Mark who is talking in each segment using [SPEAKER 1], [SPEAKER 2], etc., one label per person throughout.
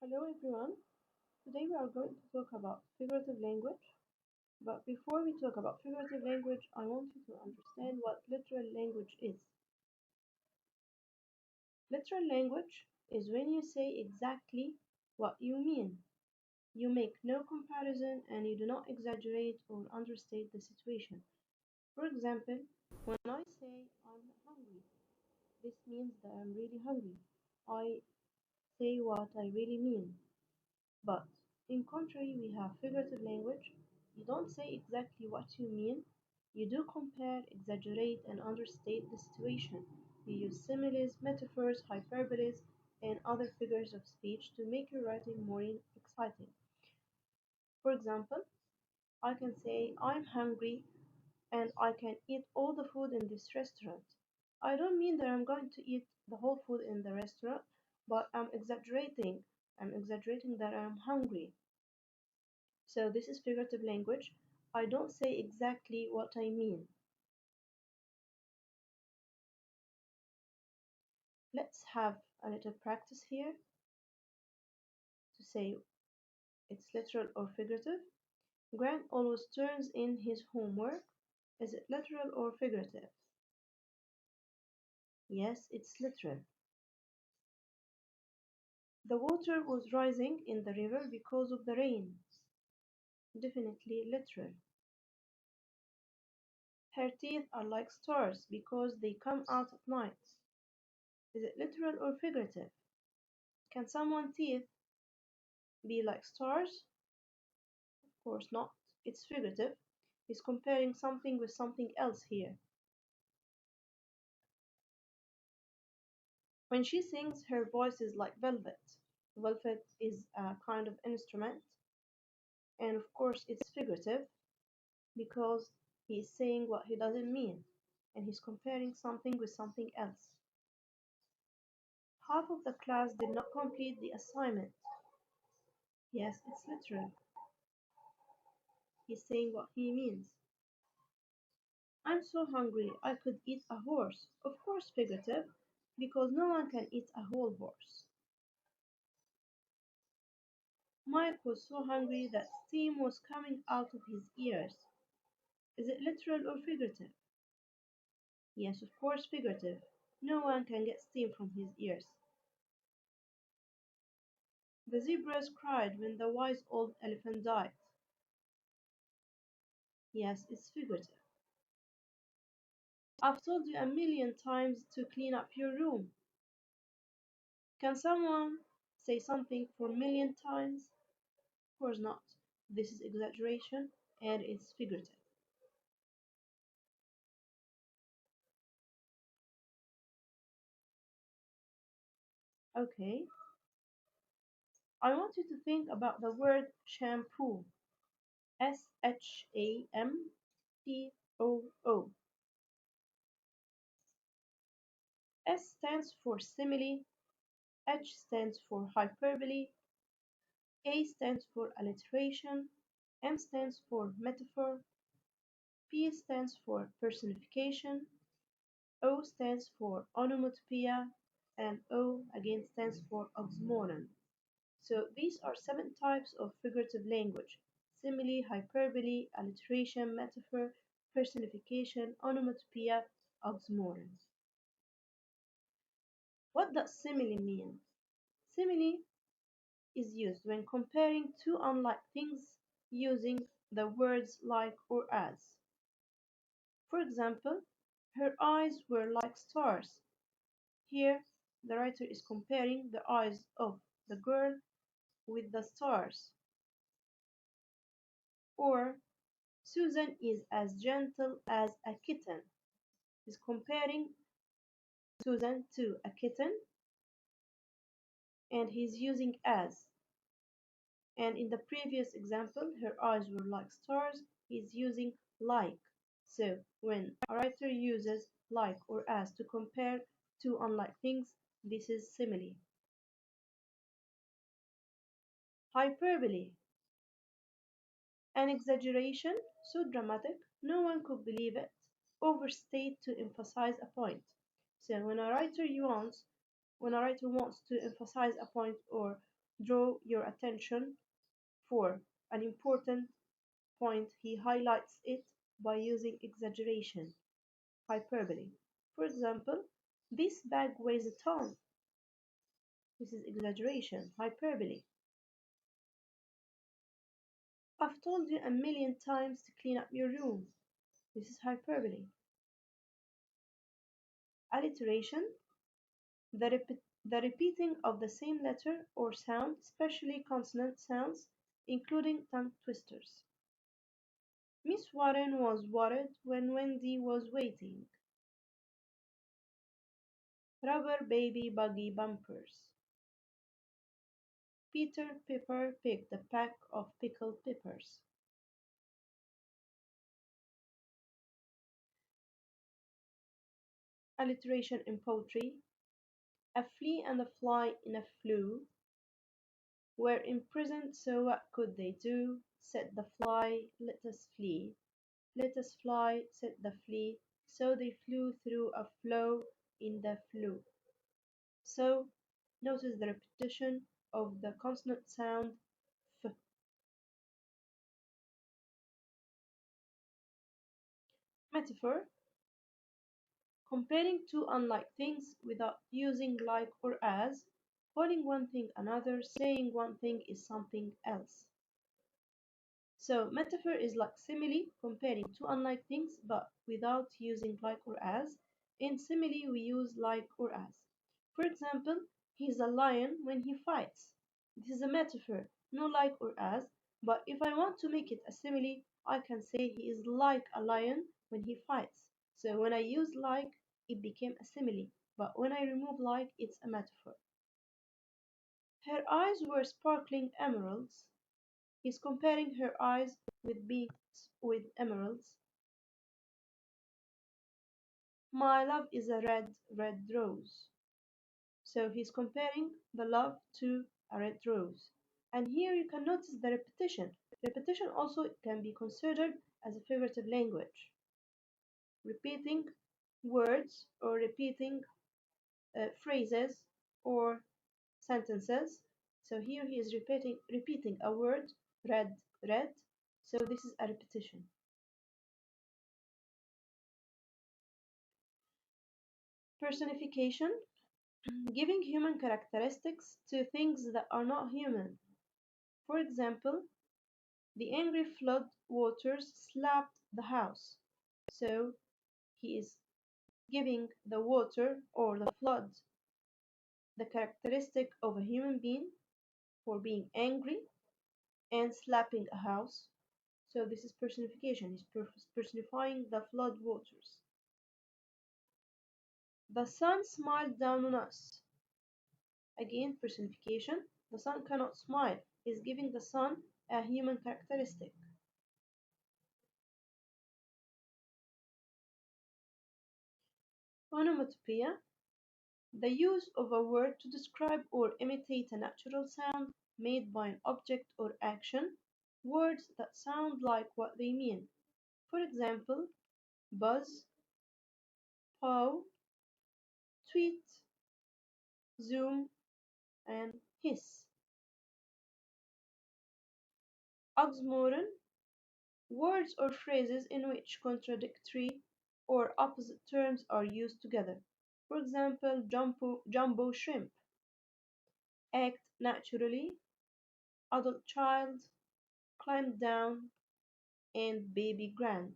[SPEAKER 1] Hello everyone. Today we are going to talk about figurative language. But before we talk about figurative language, I want you to understand what literal language is. Literal language is when you say exactly what you mean. You make no comparison and you do not exaggerate or understate the situation. For example, when I say I'm hungry, this means that I'm really hungry. I say what I really mean. But in contrary, we have figurative language. You don't say exactly what you mean. You do compare, exaggerate, and understate the situation. You use similes, metaphors, hyperboles, and other figures of speech to make your writing more exciting. For example, I can say, I'm hungry and I can eat all the food in this restaurant. I don't mean that I'm going to eat the whole food in the restaurant, but I'm exaggerating. I'm exaggerating that I'm hungry. So this is figurative language. I don't say exactly what I mean. Let's have a little practice here to say it's literal or figurative. Grant always turns in his homework. Is it literal or figurative? Yes, it's literal. The water was rising in the river because of the rain. Definitely literal. Her teeth are like stars because they come out at night. Is it literal or figurative? Can someone's teeth be like stars? Of course not. It's figurative. He's comparing something with something else here. When she sings, her voice is like velvet. Velvet is a kind of instrument, and of course, it's figurative because he's saying what he doesn't mean, and he's comparing something with something else. Half of the class did not complete the assignment. Yes, it's literal. He's saying what he means. I'm so hungry I could eat a horse. Of course, figurative, because no one can eat a whole horse. Mike was so hungry that steam was coming out of his ears. Is it literal or figurative? Yes, of course, figurative. No one can get steam from his ears. The zebras cried when the wise old elephant died. Yes, it's figurative. I've told you a million times to clean up your room. Can someone say something for a million times? Of course not. This is exaggeration and it's figurative. Okay, I want you to think about the word shampoo. Shampoo. S stands for simile, H stands for hyperbole, A stands for alliteration, M stands for metaphor, P stands for personification, O stands for onomatopoeia, and O again stands for oxymoron. So these are seven types of figurative language: simile, hyperbole, alliteration, metaphor, personification, onomatopoeia, oxymoron. What does simile mean? Simile is used when comparing two unlike things using the words like or as. For example, her eyes were like stars. Here, the writer is comparing the eyes of the girl with the stars. Or, Susan is as gentle as a kitten. He's comparing Susan to a kitten and he's using as. And in the previous example, her eyes were like stars, he's using like. So when a writer uses like or as to compare two unlike things, this is simile. Hyperbole. An exaggeration so dramatic no one could believe it. Overstate to emphasize a point. So when a writer wants to emphasize a point or draw your attention for an important point, he highlights it by using exaggeration, hyperbole. For example, this bag weighs a ton. This is exaggeration, hyperbole. I've told you a million times to clean up your room. This is hyperbole. Alliteration, the repeating of the same letter or sound, especially consonant sounds, including tongue twisters. Miss Warren was worried when Wendy was waiting. Rubber baby buggy bumpers. Peter Piper picked a pack of pickled peppers. Alliteration in poetry. A flea and a fly in a flue were imprisoned, so what could they do? Said the fly, let us flee. Let us fly, said the flea. So they flew through a flow in the flue. So notice the repetition of the consonant sound f. Metaphor, comparing two unlike things without using like or as, calling one thing another, saying one thing is something else. So metaphor is like simile, comparing two unlike things but without using like or as. In simile we use like or as. For example, he's a lion when he fights. This is a metaphor, no like or as, but if I want to make it a simile, I can say he is like a lion when he fights. So when I use like, it became a simile, but when I remove like, it's a metaphor. Her eyes were sparkling emeralds. He's comparing her eyes with beads with emeralds. My love is a red, red rose. So he's comparing the love to a red rose. And here you can notice the repetition. Repetition also can be considered as a figurative language. Repeating words or repeating phrases or sentences. So here he is repeating a word, red, red. So this is a repetition. Personification, giving human characteristics to things that are not human. For example, the angry flood waters slapped the house. So he is giving the water or the flood the characteristic of a human being for being angry and slapping a house. So this is personification. He's personifying the flood waters. The sun smiled down on us. Again, personification. The sun cannot smile. He's giving the sun a human characteristic. Onomatopoeia, the use of a word to describe or imitate a natural sound made by an object or action, words that sound like what they mean. For example, buzz, pow, tweet, zoom, and hiss. Oxymoron, words or phrases in which contradictory or opposite terms are used together. For example, jumbo shrimp, act naturally, adult child, climb down, and baby grand.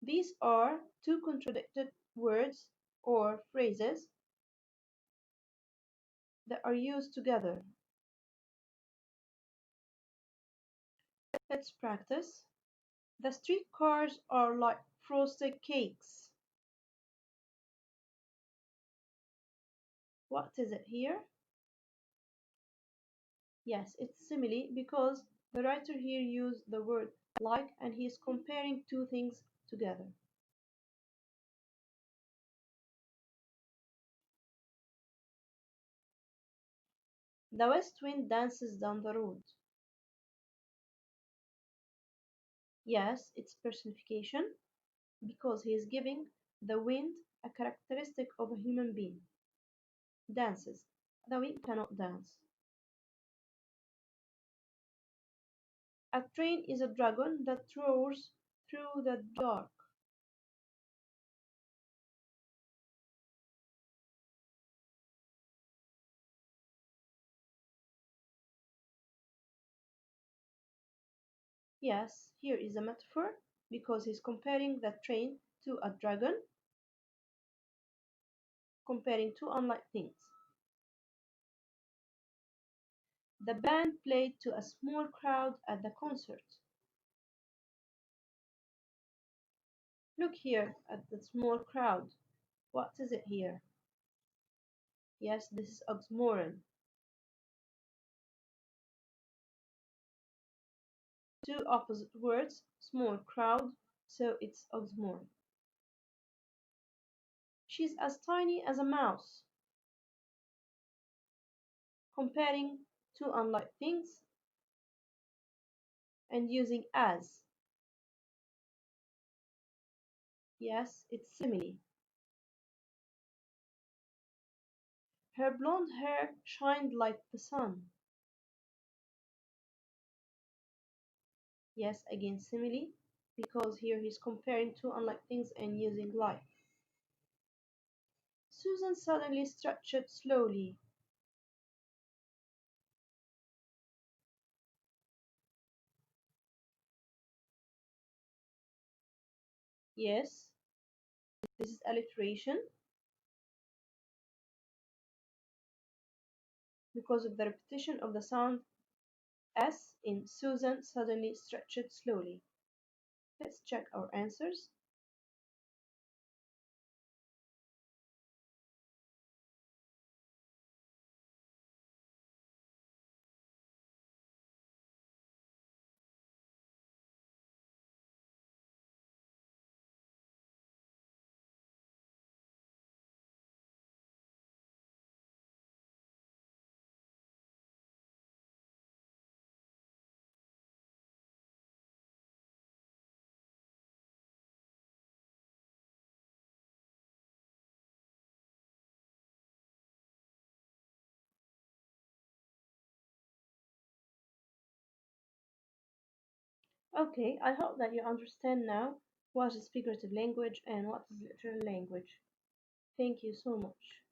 [SPEAKER 1] These are two contradicted words or phrases that are used together. Let's practice. The streetcars are like frosted cakes. What is it here? Yes, it's simile because the writer here used the word like and he is comparing two things together. The west wind dances down the road. Yes, it's personification because he is giving the wind a characteristic of a human being. Dances. The wind cannot dance. A train is a dragon that roars through the dark. Yes, here is a metaphor because he's comparing the train to a dragon, comparing two unlike things. The band played to a small crowd at the concert. Look here at the small crowd. What is it here? Yes, this is oxymoron. Two opposite words, small crowd, so it's oxymoron. She's as tiny as a mouse. Comparing two unlike things and using as. Yes, it's simile. Her blonde hair shined like the sun. Yes, again simile, because here he's comparing two unlike things and using like. Susan suddenly stretched slowly. Yes, this is alliteration because of the repetition of the sound S in Susan suddenly stretched slowly. Let's check our answers. Okay, I hope that you understand now what is figurative language and what is literal language. Thank you so much.